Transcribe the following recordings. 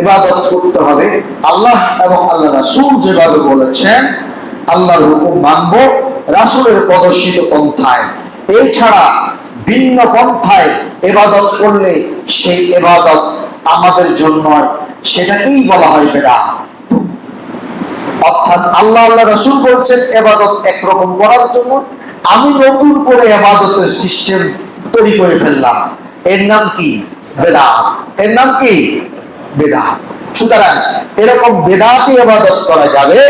ইবাদত করতে হবে আল্লাহ এবং আল্লাহ রাসূল যেভাবে বলেছেন, আল্লাহর হুকুম মানব রাসূলের প্রদর্শিত পন্থায়। এছাড়া ভিন্ন পন্থায় ইবাদত করলে সেই ইবাদত আমাদের জন্য সেটাকেই বলা হয় বিদআত। অর্থাৎ আল্লাহ রাসূল বলছেন ইবাদত একরকম করার জন্য, আমি নতুন করে ইবাদতের সিস্টেম তৈরি করে ফেললাম, এর নাম কি? বিদআত। এর নাম কি? বিদআত। সুতরাং এরকম বিদআতি ইবাদত করা যাবে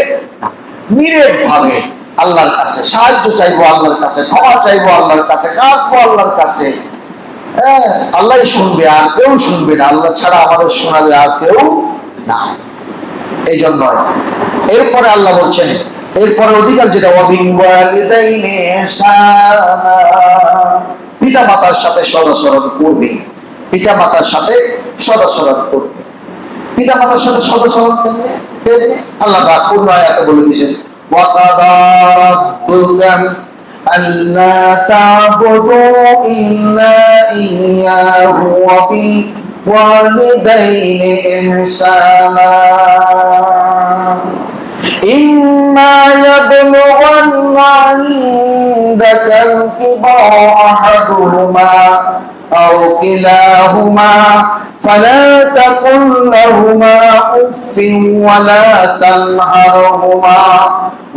না। নীরব ভাবে আল্লাহর কাছে সাহায্য চাইবো, আল্লাহর কাছে ক্ষমা চাইবো, আল্লাহর কাছে কাঁদবো, আল্লাহর কাছে। আল্লাহই শুনবে, আর কেউ শুনবে না। আল্লাহ ছাড়া আমাদের শোনাবে আর কেউ না। এই জন্য এরপরে আল্লাহ বলছেন, এরপরে অধিকার যেটা পিতা মাতার সাথে সদাচরণ করবে। পিতা মাতার সাথে সদাচরণ করবে। পিতা মাতার সাথে সদাচরণ করবে আল্লাহ পাক পূর্ণ আয়াতে বলে দিয়েছেন, ওয়াকাদা রাব্বুকা আল্লা তা'বুদু ইল্লা ইয়্যাহু ওয়া বিল ওয়ালিদাইনি ইহসানা ইম্মা ইয়াবলুগান্না ইনদাকাল কিবারা আহাদুহুমা আও কিলাহুমা فلا تقل لهما أف ولا تنهرهما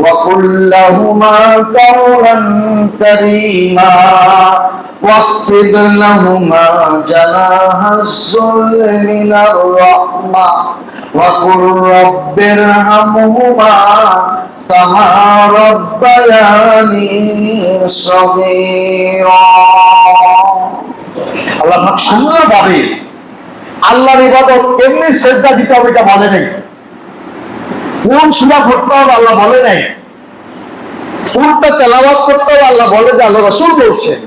وقل لهما قولا كريما واخفض لهما جناح الذل من الرحمة وقل رب ارحمهما كما ربياني صغيرا। আল্লাহ পাক সুন্দরভাবে আল্লাহর ইবাদত কেমনি সেজদা দিতে হবে এটা বলে নাই, কোন সূরা পড়তে হবে আল্লাহ বলে নাই, কোনটা তেলাওয়াত করতে হবে আল্লাহ বলে যে আল্লাহ রাসূল বলছেন।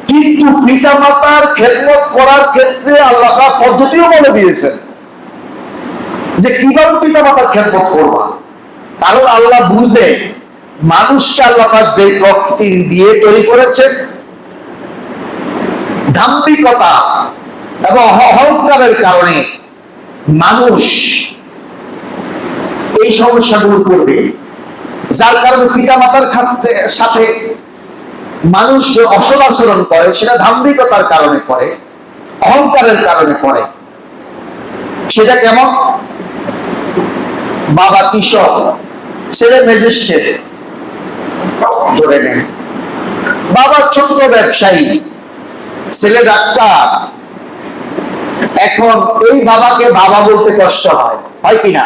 কিন্তু পিতা মাতার খেদমত করার ক্ষেত্রে আল্লাহ পাক পদ্ধতিও বলে দিয়েছেন যে কিভাবে পিতা মাতার খেদমত করবা। কারণ আল্লাহ বুঝে মানুষকে আল্লাহ পাক যে প্রকৃতি দিয়ে তৈরি করেছেন, দাম্ভিকতা এবং অহংকারের কারণে মানুষ এই সমস্যাগুলো করবে। যার কারণে পিতা মাতার সাথে মানুষ যে অসদাচরণ করে সেটা দাম্ভিকতার কারণে করে, অহংকারের কারণে করে। সেটা কেমন? বাবা কৃষক, ছেলে ম্যাজিস্ট্রেট ধরে নেন। বাবা ছোট ব্যবসায়ী, ছেলে ডাক্তার। এখন এই বাবাকে বাবা বলতে কষ্ট হয়, হয় কিনা?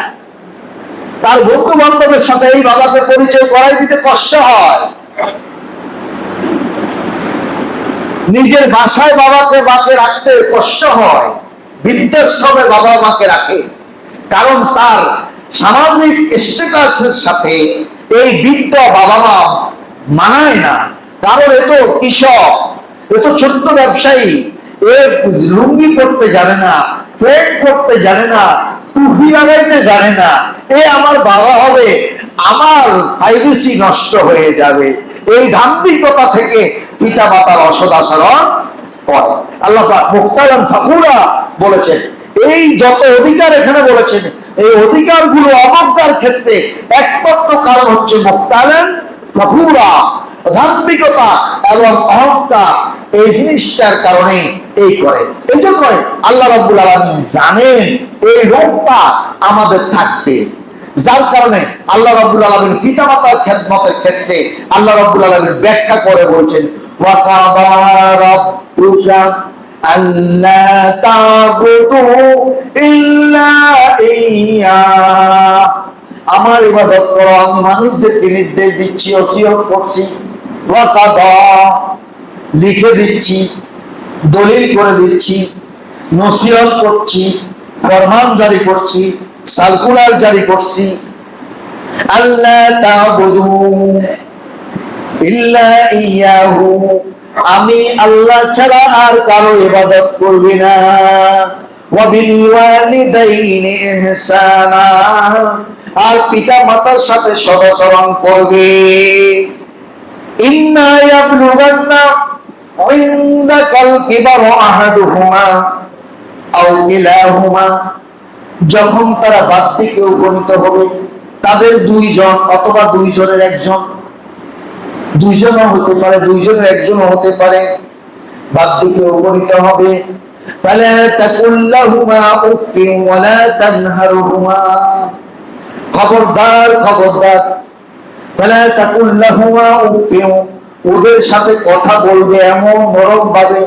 তার বন্ধু বান্ধবের সাথে এই বাবাকে পরিচয় করাই দিতে কষ্ট হয়। নিজের বাসায় বাবাকে মাকে রাখতে কষ্ট হয়, বৃদ্ধাশ্রমে বাবা মাকে রাখে। কারণ তার সামাজিক স্ট্যাটাসের সাথে এই বৃদ্ধ বাবা মা মানায় না। কারণ এ তো কৃষক, এ তো ছোট্ট ব্যবসায়ী, এ লুঙ্গি পরতে জানে না, প্যান্ট পরতে জানে না, টুপি লাগাইতে জানে না। এ আমার বাবা হবে, আমার প্রাইভেসি নষ্ট হয়ে যাবে। এই দাম্ভিকতা থেকে পিতা মাতার অসদাচরণ করে। আল্লাহ পাক মুখতারান ফাখুরা বলেছেন, এই যত অধিকার এখানে বলেছেন, এই অধিকারগুলো অবজ্ঞার ক্ষেত্রে একমাত্র কারণ হচ্ছে মুখতারান ফাখুরা, দাম্ভিকতা এবং অহংকার। এই জিনিসটার কারণে এই করে। এই জন্য আল্লাহ রাব্বুল আলামিন জানেন এই রোগটা আমাদের থাকবে। যার কারণে আল্লাহ রাব্বুল আলামিন পিতামাতার খেদমতের ক্ষেত্রে আল্লাহ রাব্বুল আলামিন ব্যাখ্যা করে বলছেন, ওয়া কাযা রাব্বুকা আল্লা তা'বুদু ইল্লা ইয়্যা। আমার ইবাদত করো, আমি মানুষদেরকে নির্দেশ দিচ্ছি, ওসিয়ত করছি। ওয়া কাযা লিখে দিচ্ছি, দলিল করে দিচ্ছি, নসিহত করছি, ফরমান জারি করছি, সার্কুলার জারি করছি। আল্লাহ তা'বুদু ইল্লা ইয়্যাহু, আমি আল্লাহ ছাড়া আর কারো ইবাদত করবি না। ওয়া বিল ওয়ালিদাইনি ইহসানা, আর পিতা মাতার সাথে সদাচরণ করবে। ইম্মা ইয়াবলুগান্না ইনদাকাল কিবারা আহাদুহুমা আও কিলাহুমা যখন তারা বার্ধক্যে উপনীত হবে, তাদের দুইজন অথবা দুইজনের একজন, দুইজনও হতে পারে, দুইজনের একজনও হতে পারে, বার্ধক্যে উপনীত হবে। ফালা তাকুল লাহুমা উফিন ওয়ালা তানহারহুমা, খবরদার খবরদার, ফালা তাকুল লাহুমা উফিন, ওদের সাথে কথা বলবে এমন নরম ভাবে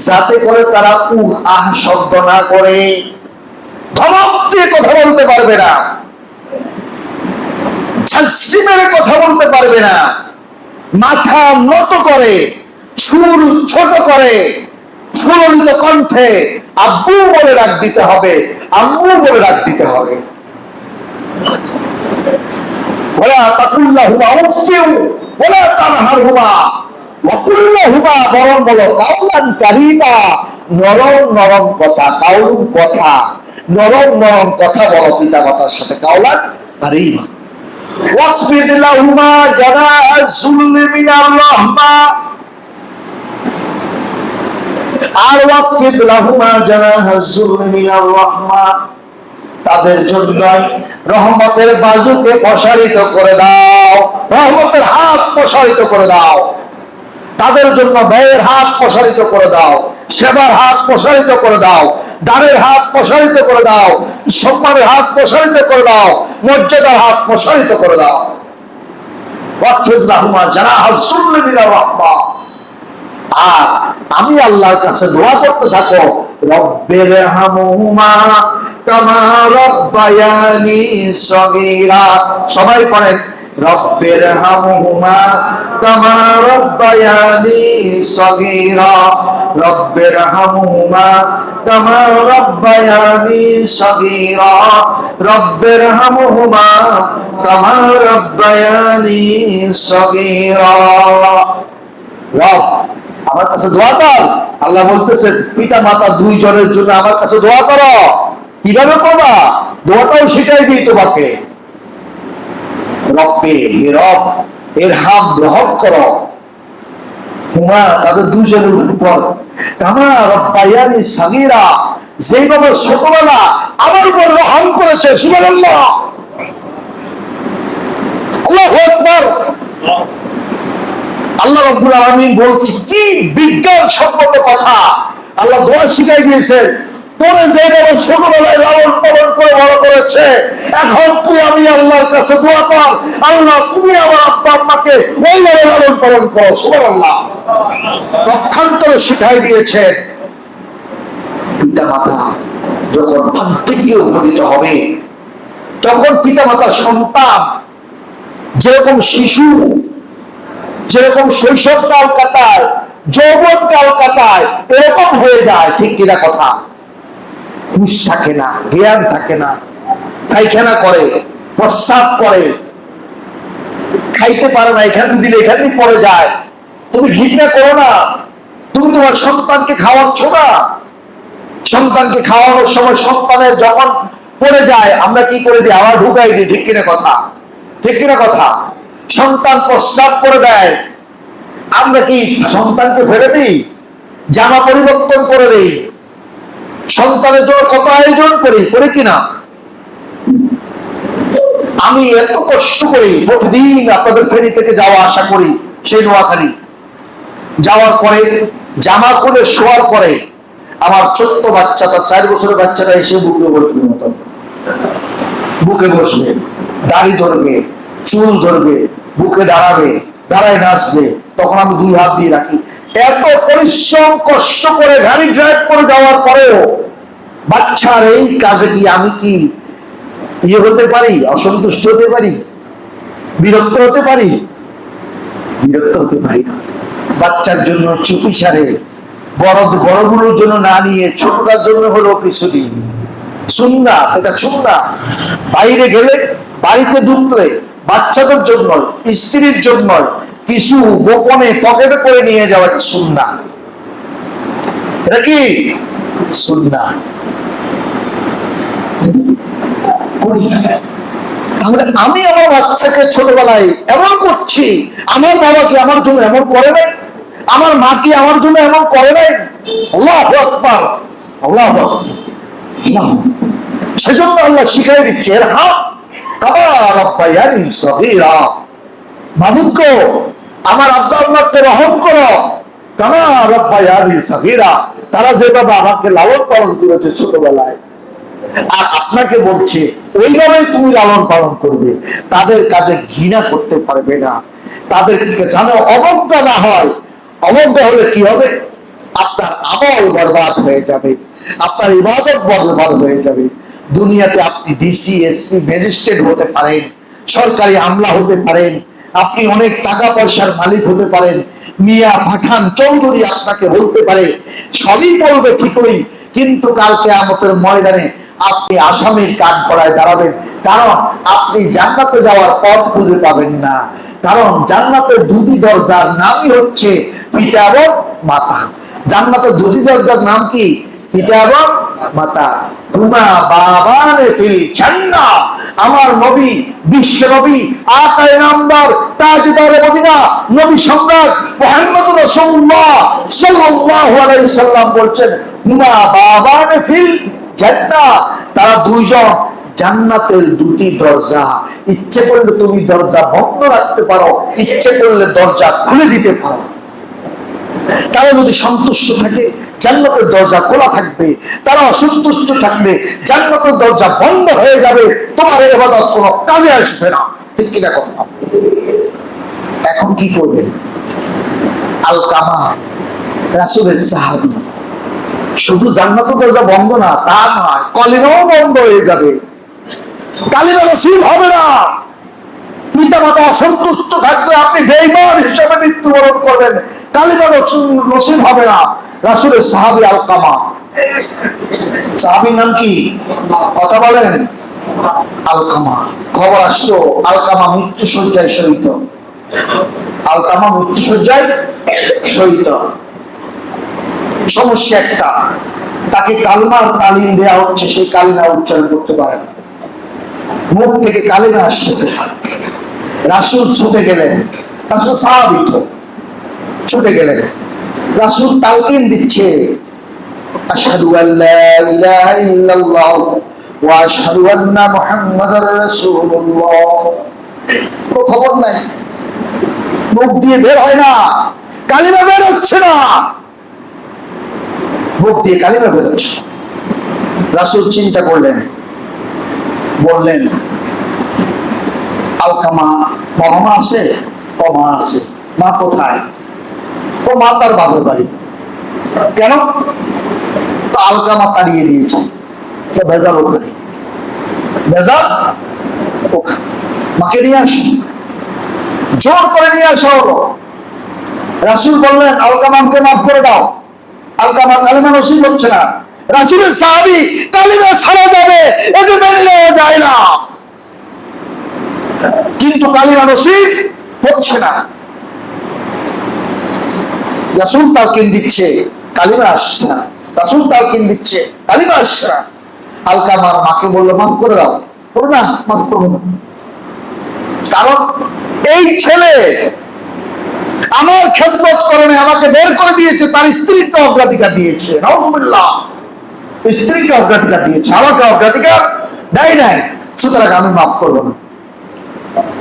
যাতে করে তারা উহ আহ শব্দ না করে। ধমক দিয়ে কথা বলতে পারবে না, ঝাঁসি মেরে কথা বলতে পারবে না, মাথা নত করে, সুর ছোট করে, সুললিত কণ্ঠে আব্বু বলে ডাক দিতে হবে, আম্মু বলে ডাক দিতে হবে। ওয়ালা তাকুল্লাহুমা উফিন ওয়ালা তানহারহুমা ওয়া কুল্লাহুমা, বরং বলো কাওলান কারীমা, নরম নরম কথা, কাউলুম কথা, নরম নরম কথা বলো পিতা মাতার সাথে, কাওলান কারীমা। ওয়াকফিদ লাহুমা জানাহা যুল্লি মিনার রাহমা, আর ওয়াকফিদ লাহুমা জানাহা যুল্লি মিনার রাহমা, তাদের জন্যই রহমতের বাজুকে প্রসারিত করে দাও, রহমতের হাত প্রসারিত করে দাও, তাদের জন্য ব্যয়ের হাত প্রসারিত করে দাও, সেবার হাত প্রসারিত করে দাও, দানের হাত প্রসারিত করে দাও, সম্মানের হাত প্রসারিত করে দাও, মর্যাদার হাত প্রসারিত করে দাও। ওয়াকফিদ লাহুমা জানাহা যুল্লি মিনার রাহমা, আর আমি আল্লাহর কাছে দোয়া করতে থাকো, রব্বির হামহুমা কামা রাব্বায়ানি সগীরা। সবাই পড়েন, রব্বির হামহুমা কামা রাব্বায়ানি সগীরা, রব্বির হামহুমা কামা রাব্বায়ানি সগীরা, রব্বির হামহুমা কামা রাব্বায়ানি সগীরা। রব আমার কাছে দোয়া কর। আল্লাহ বলতেছেন পিতা মাতা দুইজনের জন্য আমার কাছে দোয়া করো। কিভাবে করবা? দোয়াটাও শিখাই দিই তোমাকে। রব্বে, হে রব, ইরহাম, রহম করো, হুমা, তাদের দুইজনের উপর, কামা রাব্বায়ানি সাগীরা, যেইভাবে ছোটবেলা আমার উপর রহম করেছে। সুবহানাল্লাহ, আল্লাহু আকবার। আল্লাহ রাব্বুল আলামিন বলছে, কি বিজ্ঞানসম্মত কথা। আল্লাহ দোয়া শিখাই দিয়েছে, তোরে যেভাবে ছোটবেলায় লালন পালন করে বড় করেছে, এখন তুই আমি আল্লাহর কাছে দোয়া কর, আল্লাহ তুমি আমার আব্বা আম্মাকে ওইভাবে লালন পালন করো। সুবহানাল্লাহ, পক্ষান্তরে শিখাই দিয়েছে পিতা মাতা যখন বার্ধক্যে উপনীত হবে, তখন পিতা মাতা সন্তান যেরকম শিশু, যেরকম শৈশব কাল কাটায়, যৌবন কাল কাটায়, এরকম হয়ে যায়। ঠিক কিনা কথা? হুঁশ থাকে না, জ্ঞান থাকে না, পায়খানা করে, প্রস্রাব করে, খাইতে পারে না, এখানে দিলে এখানেই পড়ে যায়। তুমি ঘৃণা করো না, তুমি তোমার সন্তানকে খাওয়াচ্ছ না। সন্তানকে খাওয়ানোর সময় সন্তানের যখন পড়ে যায়, আমরা কি করে দিই? আবার ঢুকাই দিই। ঠিক কিনা কথা? ঠিক কিনা কথা? সন্তান প্রস্রাব করে দেয়, আমরা কি সন্তানকে ফেলে দিই? জামা পরিবর্তন করে দিই। সন্তানের জন্য কত আয়োজন করি, করি কিনা? আমি এত কষ্ট করি, প্রতিদিন আপনাদের ফেরি থেকে যাওয়া আসা করি, সেই নোয়াখালী যাওয়ার পরে জামা খুলে শোয়ার পরে আমার ছোট্ট বাচ্চাটা, 4 বছরের বাচ্চাটা এসে বুকে বসবে, মতন বুকে বসবে, দাড়ি ধরবে, চুল ধরবে, বুকে দাঁড়াবে, দাঁড়ায় নাচবে, তখন আমি 2 হাত দিয়ে রাখি। এত পরিশ্রম কষ্ট করে গাড়ি ড্রাইভ করে যাওয়ার পরেও বাচ্চার এই কাজে কি আমি কি ইয়ে হতে পারি? অসন্তুষ্ট হতে পারি? বিরক্ত হতে পারি? বিরক্ত হতে পারি না। বাচ্চার জন্য চুপি সারে, বড়গুলোর জন্য না নিয়ে ছোটটার জন্য হলো কিছুদিন সুন্নাত, এটা সুন্নাত। বাইরে গেলে, বাড়িতে ঢুকলে বাচ্চাদের জন্য, স্ত্রীর জন্য কিছু গোপনে পকেটে করে নিয়ে যাওয়া, এটা সুন্নাত। এটা কি সুন্নাত? তাহলে আমি আমার বাচ্চাকে ছোটবেলায় এমন করছি, আমার বাবা কি আমার জন্য এমন করে নাই? আমার মা কি আমার জন্য এমন করে নাই? আল্লাহু আকবার, আল্লাহু আকবার। সেজন্য আল্লাহ শিখাই দিচ্ছে মাবুদ গো, আমার আব্বা আম্মাকে রহম করো, কামা রাব্বায়ানি সাগীরা, তারা যেভাবে আমাকে লালন পালন করেছে ছোটবেলায়, আর আপনাকে বলছে ওইভাবে তুমি লালন পালন করবে। তাদের কাছে ঘৃণা করতে পারবে না, তাদেরকে যেন অবজ্ঞা না হয়। অবজ্ঞা হলে কি হবে? আপনার আমল বরবাদ হয়ে যাবে, আপনার ইবাদত বরবাদ হয়ে যাবে। দুনিয়াতে আপনি ডিসি, এসপি, ম্যাজিস্ট্রেট হতে পারেন, সরকারি আমলা হতে পারেন, আপনি অনেক টাকা পয়সার মালিক হতে পারেন, মিয়া পাঠান চৌধুরী আপনাকে বলতে পারে, সবই বলবে ঠিকই, কিন্তু কাল কিয়ামতের ময়দানে আপনি আসামির কাঠ গড়ায় দাঁড়াবেন। কারণ আপনি জান্নাতে যাওয়ার পথ খুঁজে পাবেন না। কারণ জান্নাতের দুটি দরজার নামই হচ্ছে পিতা এবং মাতা। জান্নাতের দুটি দরজার নাম কি? পিতা এবং মাতা। হুমা বাবানে ফিল জান্নাহ। আমার নবী, বিশ্ব নবী, আকায়ে নামদার, তাজদারে মদিনা, নবী সম্রাট মুহাম্মদুর রাসূলুল্লাহ সাল্লাল্লাহু আলাইহি সাল্লাম বলছেন, হুমা বাবানে ফিল জান্নাহ। তারা দুইজন জান্নাতের দুটি দরজা। ইচ্ছে করলে তুমি দরজা বন্ধ রাখতে পারো, ইচ্ছে করলে দরজা খুলে দিতে পারো। তারা যদি সন্তুষ্ট থাকে জান্নাতের দরজা খোলা থাকবে, তারা অসন্তুষ্ট থাকবে জান্নাতের দরজা বন্ধ হয়ে যাবে, তোমার ইবাদত কোনো কাজে আসবে না। ঠিক কিনা কথা? এখন কি করবেন? আলকামা রাসূলের সাহাবী, শুধু জান্নাতের দরজা বন্ধ না তা নয়, কলিমাও বন্ধ হয়ে যাবে, কালিমা নসিব হবে না। পিতা মাতা অসন্তুষ্ট থাকলে আপনি বেঈমান হিসেবে মৃত্যুবরণ করবেন, কালিমা নসিব হবে না। রাসূলের সাহাবী আলকামা, সাহাবীর নাম কি? কথা বলেন। আলকামা। খবর আসলো আলকামা মৃত্যুশয্যায় শহীদ। আলকামা মৃত্যুশয্যায় শহীদ। সমস্যা একটা, তাকে কালমার তালিম দেওয়া হচ্ছে, সেই কালিমা উচ্চারণ করতে পারে না, মুখ থেকে কালিমা আসতেছে। রাসূল ছুটে গেলেন, রাসূল সাহাবী তো, ছুটে গেলেন। রাসূল তালকিন দিচ্ছে, আশহাদু আল্লা ইলাহা ইল্লাল্লাহ ওয়া আশহাদু আন্না মুহাম্মাদার রাসূলুল্লাহ। কোনো খবর নাই, মুখ দিয়ে বের হয় না, কালিমা বের হচ্ছে না, মুখ দিয়ে কালিমা বের হচ্ছে। রাসূল চিন্তা করলেন, বললেন, আলকামা বাবা মা আছে? মা আছে। মা কোথায়? ও মা তার বাবার বাড়ি। কেন? তো আলকামা তাড়িয়ে দিয়েছে, ভেজাল ওখানে, ভেজাল ওখানে। মাকে নিয়ে আসো, জোর করে নিয়ে আসা হলো। রাসূল বললেন, আলকামাকে মাফ করে দাও, আলকামা কালিমা নসিব হচ্ছে না। রাসূলের সাহাবী, কালিমা ছাড়া যাবে, এটা মেনে নেওয়া যায় না, কিন্তু কালিমা নসিব হচ্ছে না। রাসূল তালকিন দিচ্ছে, কালিমা আসছে না। রাসূল তালকিন দিচ্ছে, কালিমা আসছে না। আলকামার মাকে বললো, মাফ করে দাও। বললো, না, মাফ করবো না। কারণ এই ছেলে আমার খেদমত করে না, আমাকে বের করে দিয়েছে, তার স্ত্রীকে অগ্রাধিকার দিয়েছে। নাউযুবিল্লাহ, স্ত্রীকে অগ্রাধিকার দিয়েছে, আমাকে অগ্রাধিকার দেয় নাই, সুতরাং আমি মাফ করবো না।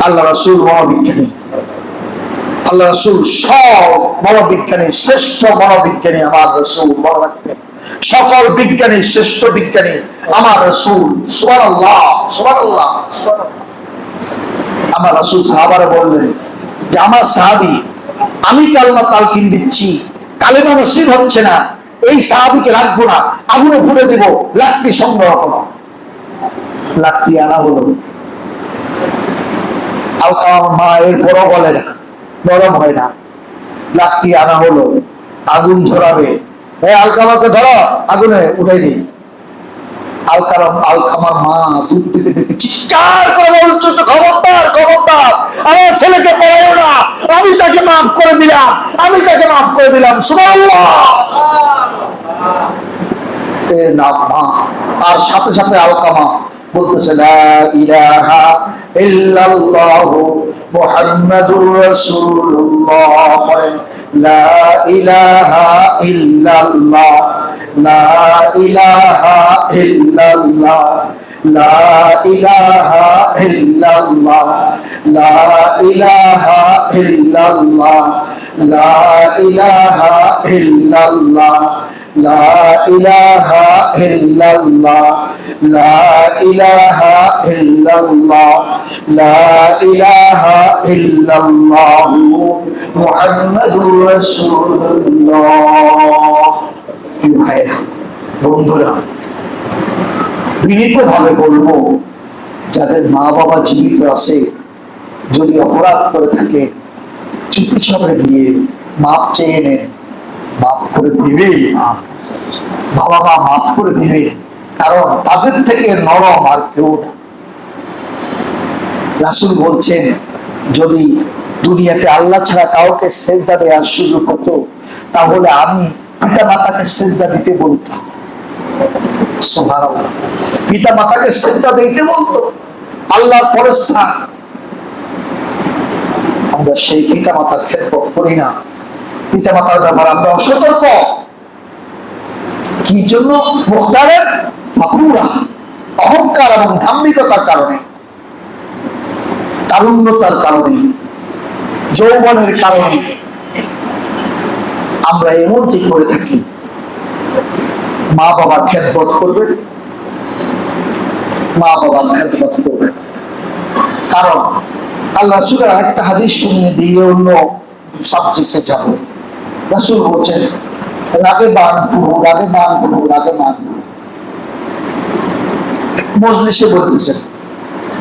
আল্লাহ রাসূল মনোবিজ্ঞানী, আল্লাহ রাসূল সব মনোবিজ্ঞানী, শ্রেষ্ঠ মনোবিজ্ঞানী আমার রাসূল। মনে রাখবেন, সকল বিজ্ঞানী শ্রেষ্ঠ বিজ্ঞানী আমার রাসূল। সুবহানাল্লাহ, সুবহানাল্লাহ, সুবহানাল্লাহ। আমার রাসূল সাহাবারা বললেন যে, আমার সাহাবী, আমি কালমা তালকিন দিচ্ছি, কালেমা নসিব হচ্ছে না, এই সাহাবীকে রাখবো না, আগুনে পুড়ে দেব, লাকড়ি সংগ্রহ করো। লাকড়ি আনা হলো। আলকামা মা এরপরও বলে না, নরম হয় না। লাকড়ি আনা হলো, আগুন ধরাবে, আলকামাকে ধরো, আগুনে উঠে দিই। আলকামার মা দূর থেকে দেখে চিৎকার করে বলছে, খবরদার, খবরদার, আমার ছেলেকে পড়াইও না, আমি তাকে মাফ করে দিলাম, আমি তাকে মাফ করে দিলাম। সুবহানাল্লাহ, এর নাম মা। আর সাথে সাথে আলকামা বলতেছে, লা ইলাহা ইল্লাল্লাহু মুহাম্মাদুর রাসূলুল্লাহ। বলেন, লা ইলাহা ইল্লাল্লাহ, লা ইলাহা ইল্লাল্লাহ, লা ইলাহা ইল্লাল্লাহ, লা ইলাহা ইল্লাল্লাহ, লা ইলাহা ইল্লাল্লাহ, লা ইলাহা ইল্লাল্লাহ, লা ইলাহা ইল্লাল্লাহ, লা ইলাহা ইল্লাল্লাহ মুহাম্মাদুর রাসূলুল্লাহ। ভাইরা, বন্ধুরা, বিনীত ভাবে বলবো, যাদের মা বাবা জীবিত আছে, যদি অপরাধ করে থাকে চুপি চাপে গিয়ে মাপ চেয়ে নেন, মাফ করে দিবে, বাবা মা মাফ করে দিবে, কারণ তাদের থেকে নরম আর কেউ না। রাসূল বলছেন, যদি দুনিয়াতে আল্লাহ ছাড়া কাউকে সেজদা দেওয়ার সুযোগ হতো, তাহলে আমি পিতা মাতাকে সেজদা দিতে বলতাম। সুবহানাল্লাহ, পিতা মাতাকে সেজদা দিতে বলতো, আল্লাহর পরের স্থান। আমরা সেই পিতা মাতার খেদমত করি না, পিতা মাতার ব্যাপারে আমরা অসতর্ক। কি জন্য? মুখতারের মাকরুরা, অহংকার এবং দাম্ভিকতার কারণে, তারুণ্যতার কারণে, যৌবনের কারণে আমরা এমনটি করে থাকি। মা বাবার খেদমত করবেন, মা বাবার খেদমত করবেন। কারণ আল্লাহ রাসূলের আরেকটা হাদিস শুনিয়ে দিয়ে অন্য সাবজেক্টে যাব। রাসূল বলছেন, রাগে মান করো, রাগে মান করো, রাগে মান করো। মজলিসে বলতেছেন,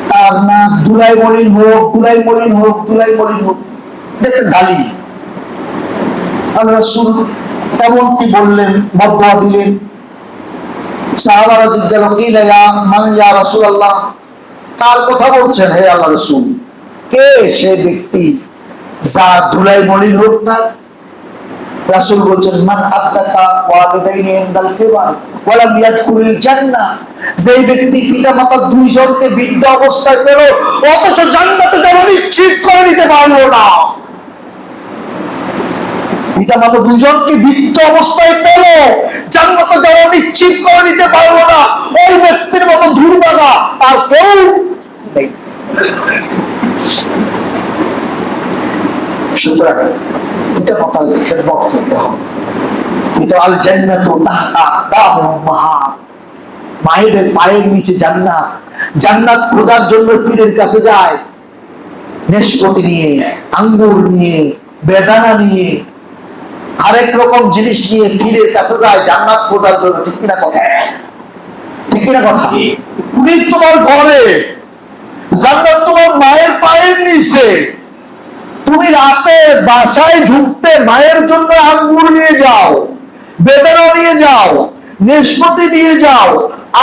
তার না দুলাই মলিন হোক, দুলাই মলিন হোক, দুলাই মলিন হোক, দেখেন গালি। আল্লাহ রাসূল এমনকি বললেন, বদদুয়া দিলেন। সাহাবারা জিজ্ঞাসা করলেন, ইয়া মান ইয়া রাসূলুল্লাহ, কার কথা বলছেন হে আল্লাহ রাসূল? কে সে ব্যক্তি যা দুলাই মলিন হোক না? রাসূল বলছেন, মান আদরাকা ওয়ালিদাইনি ইনদাল কিবার ওয়া লাম ইয়াদখুলুল জান্নাহ, যেই ব্যক্তি পিতামাতা দুইজনকে বৃদ্ধ অবস্থায় পেল অথচ জান্নাতে যাওয়া নিশ্চিত করে নিতে পারলো না। পিতামাতা দুইজনকে বৃদ্ধ অবস্থায় পেল, জান্নাতে যাওয়া নিশ্চিত করে নিতে পারলো না, ওই ব্যক্তির মতো দুর্ভাগা আর কেউ নেই। সুতরাং পিতামাতার খেদমত করতে হবে। কিন্তু আল জান্নাতু তাহতা আকদামিল উম্মাহাত, মায়েদের পায়ের নিচে জান্নাত। জান্নাত খোঁজার জন্য পীরের কাছে যায়, নেশপতি নিয়ে, আঙ্গুর নিয়ে, বেদানা নিয়ে, আরেক রকম জিনিস নিয়ে পীরের কাছে যায় জান্নাত খোঁজার জন্য। ঠিক কিনা কথা? ঠিক কিনা কথা? পীর তোমার ঘরে, জান্নাত তোমার মায়ের পায়ের নিচে। তুমি রাতে বাসায় ঢুকতে মায়ের জন্য আঙ্গুর নিয়ে যাও, বেদানা নিয়ে যাও, নেশপতি নিয়ে যাও,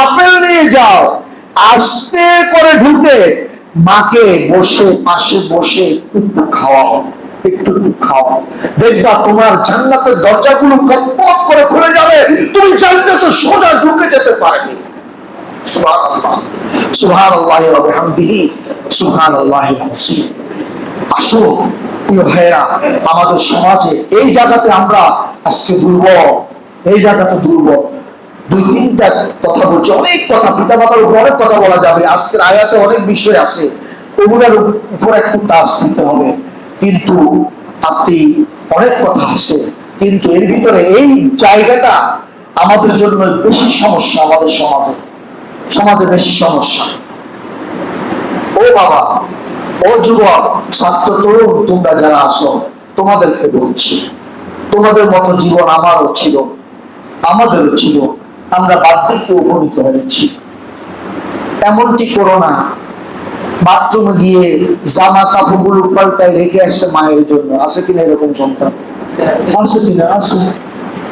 আপেল নিয়ে যাও, আস্তে করে ঢুকে মাকে বসে পাশে বসে একটু খাওয়াও, একটু খাওয়াও। দেখবা তোমার জান্নাতের দরজাগুলো কটপট করে খুলে যাবে, তুমি জান্নাতে সোজা ঢুকে যেতে পারবে। সুবহানাল্লাহ, সুবহানাল্লাহি ওয়া বিহামদিহি, সুবহানাল্লাহিল আযীম। আসো প্রিয় ভাইরা, আমাদের সমাজে এই জায়গাতে আমরা আজকে দুর্বল, এই জায়গাতে দুর্বল। দুই তিনটা কথা বলছি, অনেক কথা, পিতামাতার উপর অনেক কথা বলা যাবে, আজকের আয়াতে অনেক বিষয় আছে, ওগুলোর উপর একটু টাচ দিতে হবে। কিন্তু আপনি অনেক কথা আছে, কিন্তু এর ভিতরে এই জায়গাটা আমাদের জন্য বেশি সমস্যা। আমাদের সমাজে বেশি সমস্যা। ও বাবা, ও যুবক, ছাত্র, তরুণ, তোমরা যারা আসো, তোমাদেরকে বলছি, তোমাদের মতো জীবন আমারও ছিল, আমাদেরও ছিল। আমরা বার্ধক্যে উপনীত হয়েছি। এমনটি করো না, বাথরুমে গিয়ে জামা কাপড়গুলো পাল্টায় রেখে আসছে মায়ের জন্য। আছে কিনা এরকম সন্তান? আছে কিনা? আছে।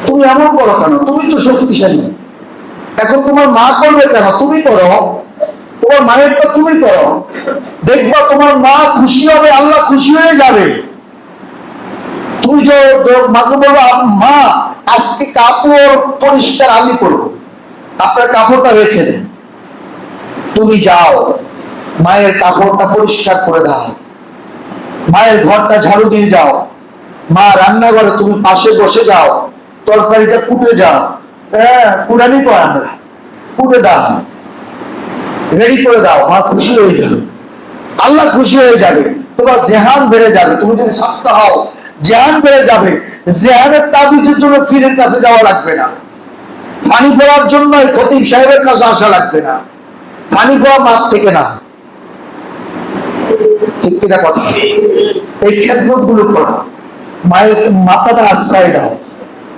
তুমি এমন করো কেন? তুমি তো শক্তিশালী, এখন তোমার মা করবে কেন? তুমি করো, তোমার মায়েরটা তুমি করো। দেখবা তোমার মা খুশি হবে, আল্লাহ খুশি হয়ে যাবে। তুই যে মাকে বলবো, মা আজকে কাপড় পরিষ্কার আমি করবো, আপনার কাপড়টা রেখে দেন। তুমি যাও, মায়ের কাপড়টা পরিষ্কার করে দাও, মায়ের ঘরটা ঝাড়ু দিয়ে যাও। মা রান্নাঘরে, তুমি পাশে বসে যাও, তরকারিটা কুটে যাও। হ্যাঁ, কুড়ানি তো আমরা কুটে দাও। রেডি করে দাও, আমার খুশি হয়ে যাবে, আল্লাহ খুশি হয়ে যাবে, তোমার জেহান বেড়ে যাবে। তুমি যদি সত্য হও জেহান বেড়ে যাবে। জেহানের তাবিজের জন্য পীরের কাছে যাওয়া লাগবে না, পানি পড়ার জন্য খতিব সাহেবের কাছে আসা লাগবে না, পানি পড়া মাঠ থেকে না, ঠিক কিনা কথা? এই খেদমত গুলো করো, মায়ের মাথাটা আশ্রয় দাও,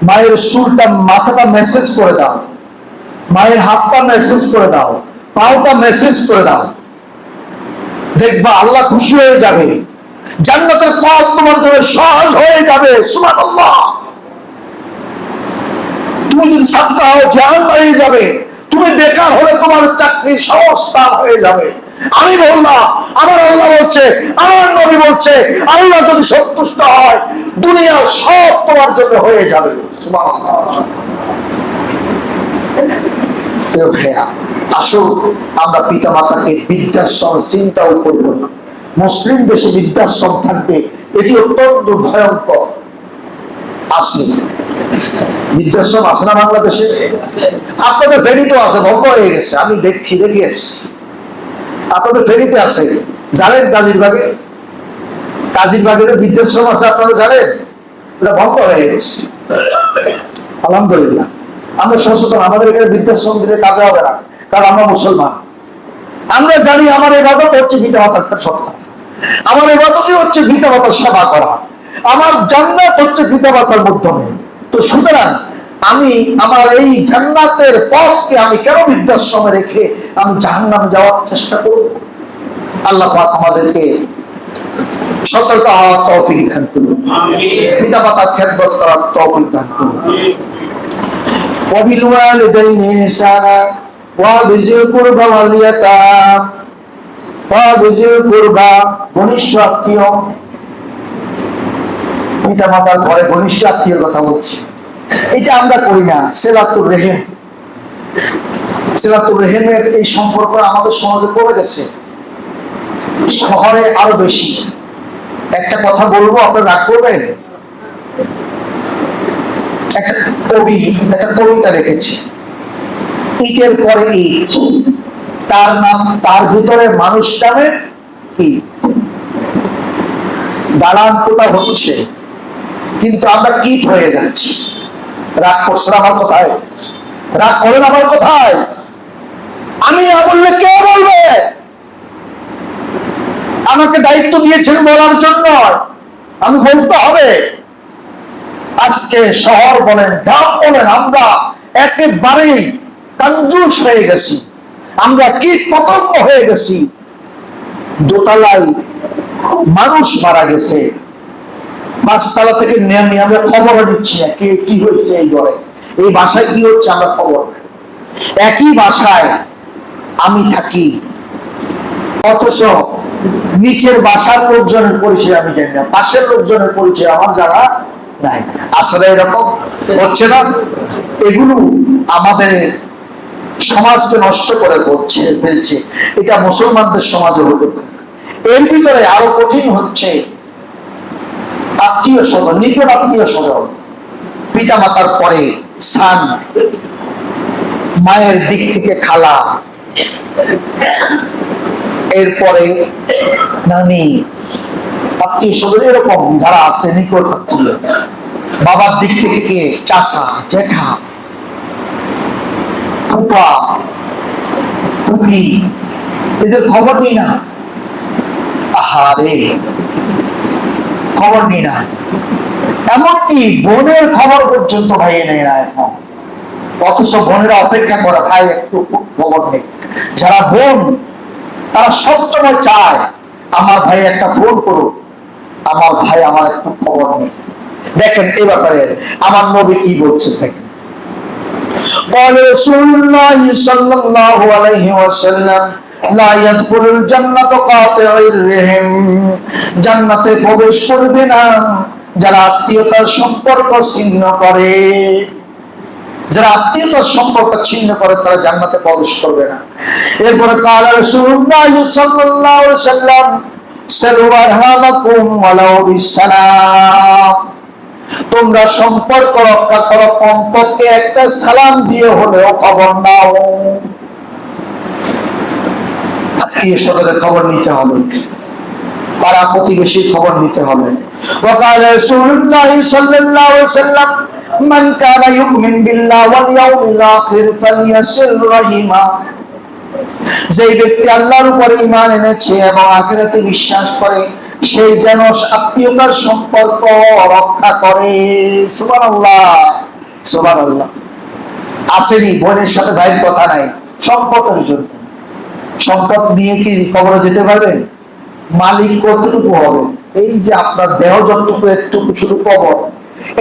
মায়ের চুলটা মাথাটা মেসেজ করে দাও, মায়ের হাতটা মেসেজ করে দাও, পাওটা মেসেজ করে দাও, দেখবা আল্লাহ খুশি হয়ে যাবে, জান্নাতের পথ তোমার জন্য সহজ হয়ে যাবে। সুবহানাল্লাহ। তুমি যদি সাদকা হও জাহান হয়ে যাবে, তুমি বেকার হলে তোমার চাকরি সহজতা হয়ে যাবে। আমি বললাম, আমার আল্লাহ বলছে, আমার নবী বলছে, আল্লাহ যদি সন্তুষ্ট হয় দুনিয়ার সব তোমার জন্য হয়ে যাবে। সুবহানাল্লাহ। আসুন আমরা পিতা মাতাকে বৃদ্ধাশ্রম চিন্তাও করবো না। মুসলিম দেশে বৃদ্ধাশ্রম থাকবে, এটি অত্যন্ত ভয়ঙ্কর। আসে বৃদ্ধাশ্রম আছে না বাংলাদেশে? আপনাদের ফেরিতেও আছে, ভঙ্গ হয়ে গেছে, আমি দেখছি, দেখে এসছি। আপনাদের ফেরিতে আছে, জানেন? কাজীরবাগে যে বৃদ্ধাশ্রম আছে আপনারা জানেন? এটা ভঙ্গ হয়ে গেছে। আলহামদুলিল্লাহ আমরা সচেতন, আমাদের এখানে বৃদ্ধাশ্রম দিলে কাজে হবে না, কারণ আমরা মুসলমান। আমরা জানি আমার ইবাদত হচ্ছে পিতা মাতার সত্তা, আমার ইবাদতই হচ্ছে পিতা মাতার সেবা করা, আমার জান্নাত হচ্ছে পিতা মাতার মাধ্যমে। তো সুতরাং আমি আমার এই জান্নাতের পথকে আমি কেন বৃদ্ধাশ্রমে রেখে আমি জাহান্নামে যাওয়ার চেষ্টা করব? আল্লাহ পাক আমাদেরকে সতর্ক হওয়ার তৌফিক দান করুন, পিতা মাতার খেদমত করার তৌফিক দান করুন। وبالوالدين إحسانا وبذي القربى واليتامى وبذي القربى, ঘনিষ্ঠ আত্মীয়, পিতা মাতার ঘরে ঘনিষ্ঠ আত্মীয়ের কথা বলছি, এটা আমরা করি না। সিলাতুর রহিম, সিলাতুর রহিমের এই সম্পর্ক আমাদের সমাজে কমে গেছে, শহরে আরো বেশি। একটা কথা বলবো, আপনারা রাগ করবেন। একটা কবি একটা কবিতা লিখেছে, ইটের পরে ইট, তার নাম, তার ভিতরে মানুষ নামে কি দালান কোটা হচ্ছে, কিন্তু আমরা কীট হয়ে যাচ্ছি। রাগ করছেন আমার কথায়? রাগ করেন আমার কথায়? আমি না বললে কে বলবে? আমাকে দায়িত্ব দিয়েছেন বলার জন্য, আমি বলতে হবে। আজকে শহর বলেন, গ্রাম বলেন, আমরা একেবারেই কঞ্জুস হয়ে গেছি, আমরা কীট পতঙ্গ হয়ে গেছি। দোতলায় মানুষ মারা গেছে, 5 তলা থেকে নেমে আমরা খবর দিচ্ছি না কে কি হয়েছে, এই ঘরে এই বাসায় কি হচ্ছে আমরা খবর। একই বাসায় আমি থাকি, অথচ নিচের বাসার লোকজনের পরিচয় আমি জানি না, পাশের লোকজনের পরিচয় আমার জানা নাই। আসলে এরকম হচ্ছে না? এগুলো আমাদের সমাজকে নষ্ট করে ফেলছে। এটা মুসলমানদের সমাজে হতে পারে। এর ভিতরে আরো কঠিন হচ্ছে আত্মীয় স্বজন, নিকট আত্মীয় স্বজন। পিতা মাতার পরে স্থান, মায়ের দিক থেকে খালা, এরপরে নানি, আত্মীয় স্বজন এরকম যারা আছে নিকট আত্মীয়। বাবার দিক থেকে কে? চাচা, জেঠা, ফুপা, ফুপি, এদের খবর নিই না। আহারে, খবর নিই না। এমনকি বোনের খবর পর্যন্ত ভাই নেই না এখন, অথচ বোনেরা অপেক্ষা করে ভাই একটু খবর নেই। যারা বোন তারা সবসময় চায় আমার ভাই একটা ফোন করুক, আমার ভাই আমার একটু খবর নেই। দেখেন এ ব্যাপারে আমার নবী কি বলছেন, দেখেন। قال رسول الله صلى الله عليه وسلم لا يدخل الجنة قاطع الرحم, জান্নাতে প্রবেশ করবে না যারা আত্মীয়তার সম্পর্ক ছিন্ন করে। যারা আত্মীয়তার সম্পর্ক ছিন্ন করে তারা জান্নাতে প্রবেশ করবে না। এরপরে قال رسول الله صلى الله عليه وسلم صلوا أرحامكم ولو بالسلام, তোমরা সম্পর্ক রক্ষা করো, কমপক্ষে একটা সালাম দিয়ে হলেও খবর নাও। আত্মীয় স্বজনের খবর নিতে হবে, পাড়া প্রতিবেশীর খবর নিতে হবে। ওয়াকাল রাসূলুল্লাহ সাল্লাল্লাহু আলাইহি ওয়াসাল্লাম মান কানা ইউমিন বিল্লাহি ওয়াল ইয়াউমিল আখির ফালইয়াসিল রাহিমা। যে ব্যক্তি আল্লাহর উপরে ঈমান এনেছে এবং আখিরাতে বিশ্বাস করে, সে যেন আত্মীয়তার সম্পর্ক রক্ষা করে। সুবহানাল্লাহ, সুবহানাল্লাহ। আসেনি বোনের সাথে ভাইয়ের কথা নাই, সম্পদের জন্য। সম্পদ নিয়ে কি কবরে যেতে পারবেন? মালিক কতটুকু হবে? এই যে আপনার দেহ যতটুকু, একটুকু শুধু কবর।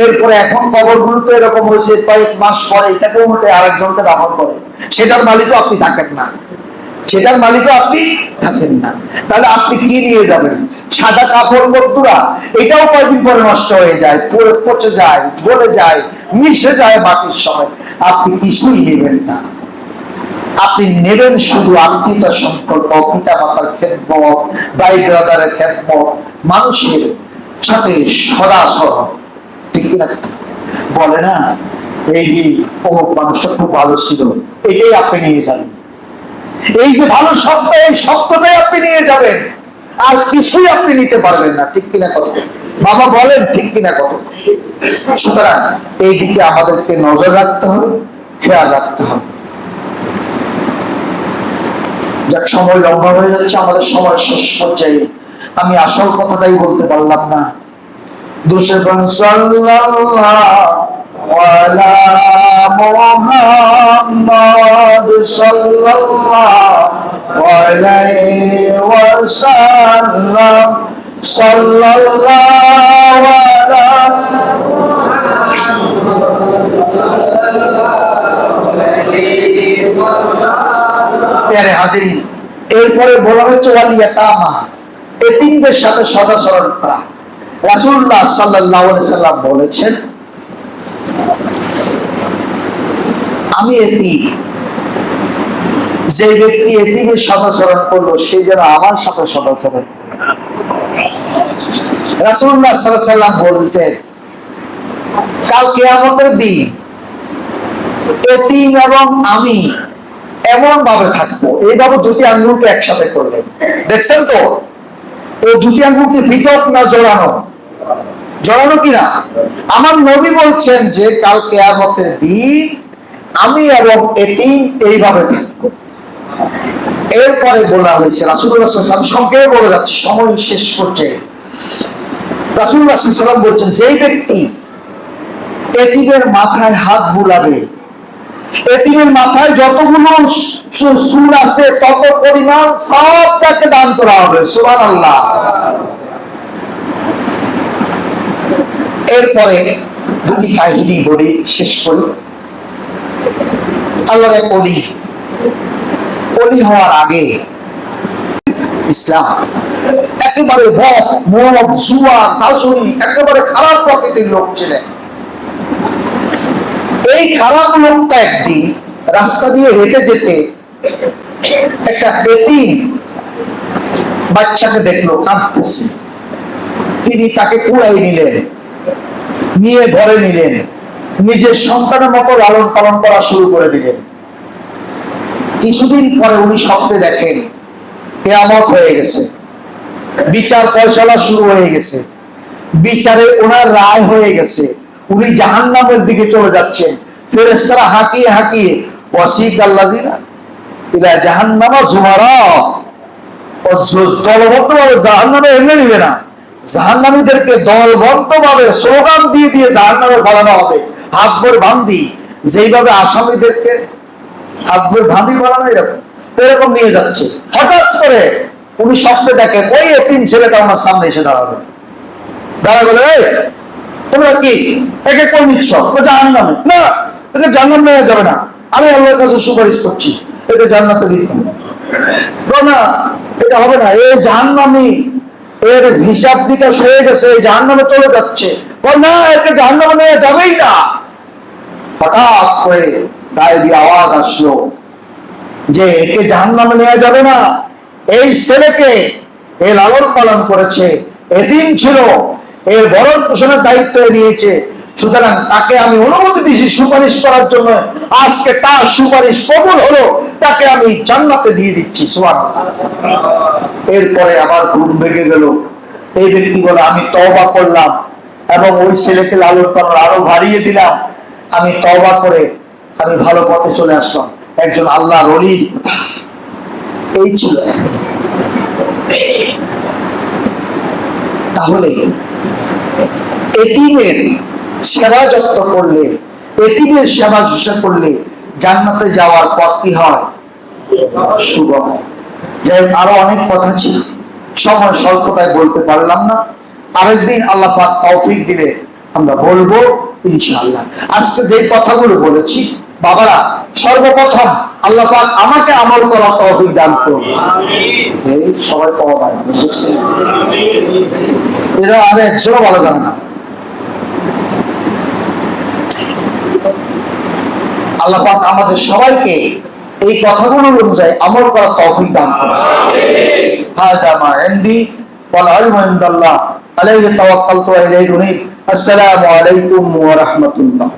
এরপরে এখন কবর গুলো তো এরকম হয়েছে, কয়েক মাস পরে এটাকে উল্টে আরেকজনকে দাফন করে। সেটার মালিকও আপনি থাকেন না, সেটার মালিকও আপনি থাকেন না। তাহলে আপনি কি নিয়ে যাবেন? সাদা কাপড় বন্ধুরা, এটাও কয়েকদিন পরে নষ্ট হয়ে যায়, পরে পচে যায়, গলে যায়, মিশে যায় মাটির সময়। আপনি কিছুই নেবেন না। আপনি নেবেন শুধু আত্মীয়তার সম্পর্ক, পিতা মাতার খেদমত, ভাই ব্রাদারের খেদমত, মানুষের সাথে সদাচরণ। ঠিক কিনা? বলে না এই অমুক মানুষটা খুব ভালো ছিল, এটাই আপনি নিয়ে যাবেন। এই যে ভালো শব্দ, এই শব্দটাই আপনি নিয়ে যাবেন, আর কিছুই আপনি নিতে পারবেন না। ঠিক কিনা কত? বাবা বলেন ঠিক কিনা কত? সুতরাং এই দিকে আমাদেরকে নজর রাখতে হবে, খেয়াল রাখতে হবে। যাক, সময় লম্বা হয়ে যাচ্ছে, আমাদের সময় শেষ পর্যায়ে। আমি আসল কথাটাই বলতে পারলাম না। দুশে সাল্লাল্লাহু আলা মুহাম্মাদ সাল্লাল্লাহু আলাইহি ওয়াসাল্লাম, সাল্লাল্লাহু আলা মুহাম্মাদ সাল্লাল্লাহু আলাইহি ওয়াসাল্লাম। প্যারে হাজিরিন, এরপরে বলা হচ্ছে ওয়াল ইয়াতামা, এতিমদের সাথে সদাচরণ করা। রাসূলুল্লাহ সাল্লাল্লাহু আলাইহি সাল্লাম বলেছেন, আমি এতিম, যে ব্যক্তি এতিমের সদাচরণ করলো সে যেন আমার সাথে সদাচরণ। রাসূলুল্লাহ সাল্লাল্লাহু আলাইহি সাল্লাম বলতেন, কাল কিয়ামতের দিন এতিম এবং আমি এমন ভাবে থাকবো, এইভাবে দুটি আঙ্গুলকে একসাথে করলেন। দেখছেন তো এই দুটি আঙ্গুলকে ভিতর না জড়ানো? জড়ানো কিনা? আমার নবী বলছেন যে কাল কিয়ামতের দিন আমি এবং এতিম এইভাবে থাকবো। এরপরে বলা হয়েছে, রাসূলুল্লাহ সাল্লাল্লাহু আলাইহি ওয়াসাল্লাম সংক্ষেপে বলে যাচ্ছে, সময় শেষ পর্যায়ে। রাসূলুল্লাহ সাল্লাল্লাহু আলাইহি ওয়াসাল্লাম বলছেন, যেই ব্যক্তি এতিমের মাথায় হাত বুলাবে, এতিমের মাথায় যতগুলো চুল আছে তত পরিমাণ সব তাকে দান করা হবে। সুবহানাল্লাহ। এরপরে দুটি কাহিনী বলে শেষ করি। আল্লাহর এক ওলি, ওলি হওয়ার আগে ইসলাম একেবারে বদ, মদ, জুয়া, দাসুরি, একেবারে খারাপ প্রকৃতির লোক ছিলেন। এই খারাপ লোকটা একদিন রাস্তা দিয়ে হেঁটে যেতে একটা এতিম বাচ্চাকে দেখলো কাঁদতেছে। তিনি তাকে কুড়াই নিলেন, নিয়ে ঘরে নিলেন, নিজের সন্তানের মতো লালন পালন করা শুরু করে দিলেন। কিছুদিন পরে উনি স্বপ্নে দেখেন কিয়ামত হয়ে গেছে, বিচার ফয়সালা শুরু হয়ে গেছে, বিচারে ওনার রায় হয়ে গেছে, উনি জাহান্নামের দিকে চলে যাচ্ছেন। ফেরেশতারা হাঁকিয়ে হাঁকিয়ে ওয়াসিকাল্লাযিনা ইলা জাহান্নামা যুমারা, দলবদ্ধভাবে জাহান্নামে এনে নিবে না, জাহান্নামীদেরকে দলবদ্ধভাবে স্লোগান দিয়ে দিয়ে জাহান্নামে ফেলানো হবে। হাত ভরে বান্ধি, যেইভাবে আসামিদেরকে হাত ভরে বান্ধি ফেলানো, এরকম নিয়ে যাচ্ছে। হঠাৎ করে উনি স্বপ্নে দেখেন ওই এতিম ছেলেটা ওনার সামনে এসে দাঁড়াবে। দাঁড়া বলে, তোমরা কি একে কোন নিচ্ছ? জাহান্নামে। না, একে জাহান্নামে নেওয়া যাবে না, আমি আল্লাহর কাছে সুপারিশ করছি, একে জান্নাতে দিতে হবে না, এটা হবে না, এই জাহান্নামী, এর হিসাব নিকাশ হয়ে গেছে, এই জাহান্নামে চলে যাচ্ছে। না, একে জাহান্নামে নেওয়া যাবেই না। হঠাৎ করে গায়েবী আওয়াজ আসলো যে একে জাহান্নামে নেওয়া যাবে না, এই ছেলেকে এ লালন পালন করেছে, এতিম ছিল, এর ভরণ পোষণের দায়িত্ব নিয়েছে, সুতরাং তাকে আমি অনুমতি দিয়েছি সুপারিশ করার জন্য, আজকে তার সুপারিশ কবুল হলো, তাকে আমি জান্নাতে দিয়ে দিচ্ছি। সুবহানাল্লাহ। এরপরে আবার ঘুম ভেঙে গেল। এই ব্যক্তি বলে, আমি তওবা করলাম এবং ওই ছেলেকে লালন পালন আরো বাড়িয়ে দিলাম, আমি তওবা করে আমি ভালো পথে চলে আসলাম। একজন আল্লাহর ওলি। এই ছিল। তাহলে এতিমের সেবা যত্ন করলে, এতিমের সেবা শুশ্রূষা করলে জান্নাতে যাওয়ার পথ কি হয়? সুগম। যাই হোক, আরো অনেক কথা ছিল, সময় স্বল্পতায় বলতে পারলাম না। আরেকদিন আল্লাহ পাক তৌফিক দিলে আমরা বলবো ইনশাআল্লাহ। আজকে যে কথাগুলো বলেছি বাবারা, সর্বপ্রথম আল্লাহ পাক আমাকে আমল করার তৌফিক দান করুন। এই সবাই কওয়া হয় দেখছেন, এরা আর একজনও বলা যাবে না। আল্লাহ পাক আমাদের সবাইকে এই কথাগুলো অনুযায়ী আমল করার তৌফিক দান করুন। হাযা মা ইনদি ওয়াল ইলমু ইনদাল্লাহ আলাইহি তাওয়াক্কালতু ওয়া ইলাইহি উনীব। আসসালামু আলাইকুম ওয়া রাহমাতুল্লাহ।